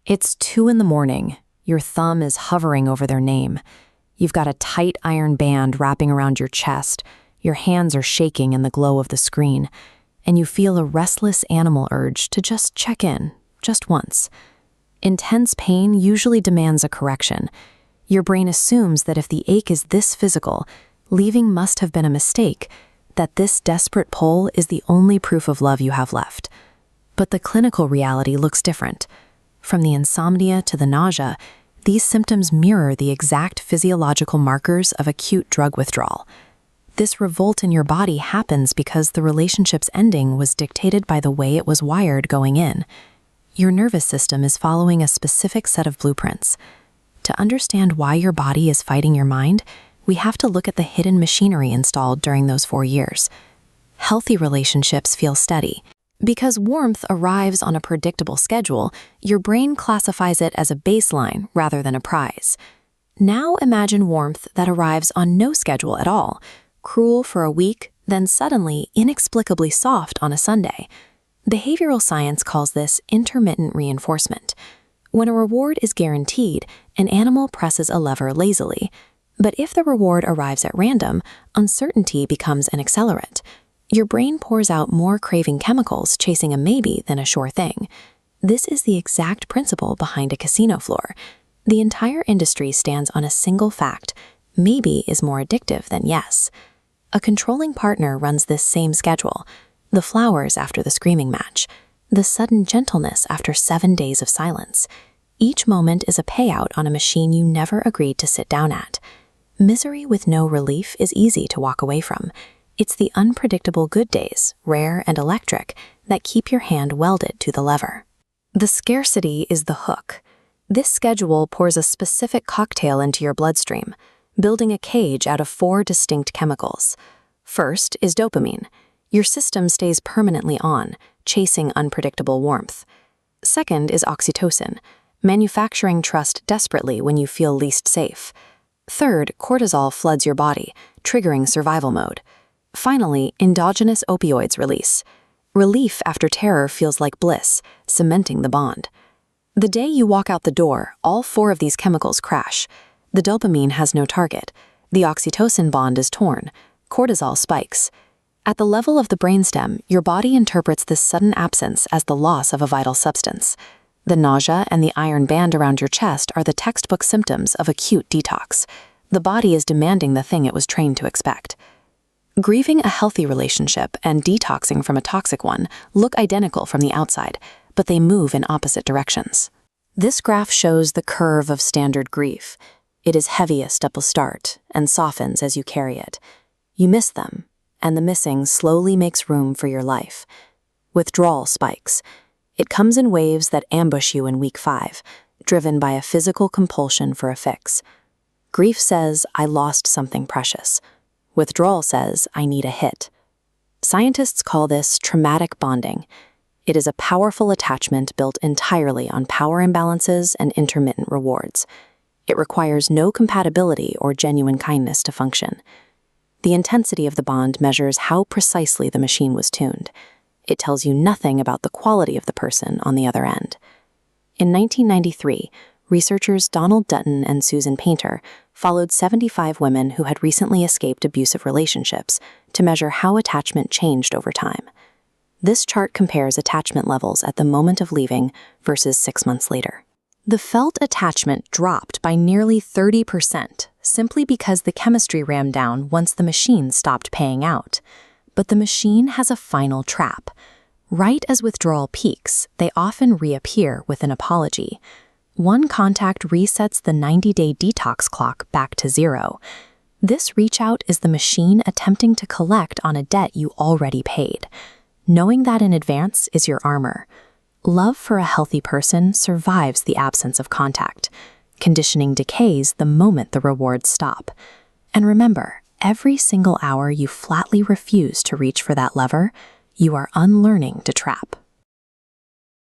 It's 2 in the morning. Your thumb is hovering over their name. You've got a tight iron band wrapping around your chest. Your hands are shaking in the glow of the screen. And you feel a restless animal urge to just check in, just once. Intense pain usually demands a correction. Your brain assumes that if the ache is this physical, leaving must have been a mistake, that this desperate pull is the only proof of love you have left. But the clinical reality looks different. From the insomnia to the nausea, these symptoms mirror the exact physiological markers of acute drug withdrawal. This revolt in your body happens because the relationship's ending was dictated by the way it was wired going in. Your nervous system is following a specific set of blueprints. To understand why your body is fighting your mind, we have to look at the hidden machinery installed during those 4 years. Healthy relationships feel steady. Because warmth arrives on a predictable schedule, your brain classifies it as a baseline rather than a prize. Now imagine warmth that arrives on no schedule at all, cruel for a week, then suddenly inexplicably soft on a Sunday. Behavioral science calls this intermittent reinforcement. When a reward is guaranteed, an animal presses a lever lazily. But if the reward arrives at random, uncertainty becomes an accelerant. Your brain pours out more craving chemicals chasing a maybe than a sure thing. This is the exact principle behind a casino floor. The entire industry stands on a single fact: maybe is more addictive than yes. A controlling partner runs this same schedule: the flowers after the screaming match, the sudden gentleness after 7 days of silence. Each moment is a payout on a machine you never agreed to sit down at. Misery with no relief is easy to walk away from. It's the unpredictable good days, rare and electric, that keep your hand welded to the lever. The scarcity is the hook. This schedule pours a specific cocktail into your bloodstream, building a cage out of 4 distinct chemicals. First is dopamine. Your system stays permanently on, chasing unpredictable warmth. Second is oxytocin, manufacturing trust desperately when you feel least safe. Third, cortisol floods your body, triggering survival mode. Finally, endogenous opioids release. Relief after terror feels like bliss, cementing the bond. The day you walk out the door, all 4 of these chemicals crash. The dopamine has no target. The oxytocin bond is torn. Cortisol spikes. At the level of the brainstem, your body interprets this sudden absence as the loss of a vital substance. The nausea and the iron band around your chest are the textbook symptoms of acute detox. The body is demanding the thing it was trained to expect. Grieving a healthy relationship and detoxing from a toxic one look identical from the outside, but they move in opposite directions. This graph shows the curve of standard grief. It is heaviest at the start and softens as you carry it. You miss them, and the missing slowly makes room for your life. Withdrawal spikes. It comes in waves that ambush you in week 5, driven by a physical compulsion for a fix. Grief says, I lost something precious. Withdrawal says, I need a hit. Scientists call this traumatic bonding. It is a powerful attachment built entirely on power imbalances and intermittent rewards. It requires no compatibility or genuine kindness to function. The intensity of the bond measures how precisely the machine was tuned. It tells you nothing about the quality of the person on the other end. In 1993, researchers Donald Dutton and Susan Painter followed 75 women who had recently escaped abusive relationships to measure how attachment changed over time. This chart compares attachment levels at the moment of leaving versus 6 months later. The felt attachment dropped by nearly 30%, simply because the chemistry rammed down once the machine stopped paying out. But the machine has a final trap. Right as withdrawal peaks, they often reappear with an apology. One contact resets the 90-day detox clock back to 0. This reach-out is the machine attempting to collect on a debt you already paid. Knowing that in advance is your armor. Love for a healthy person survives the absence of contact. Conditioning decays the moment the rewards stop. And remember, every single hour you flatly refuse to reach for that lever, you are unlearning to trap.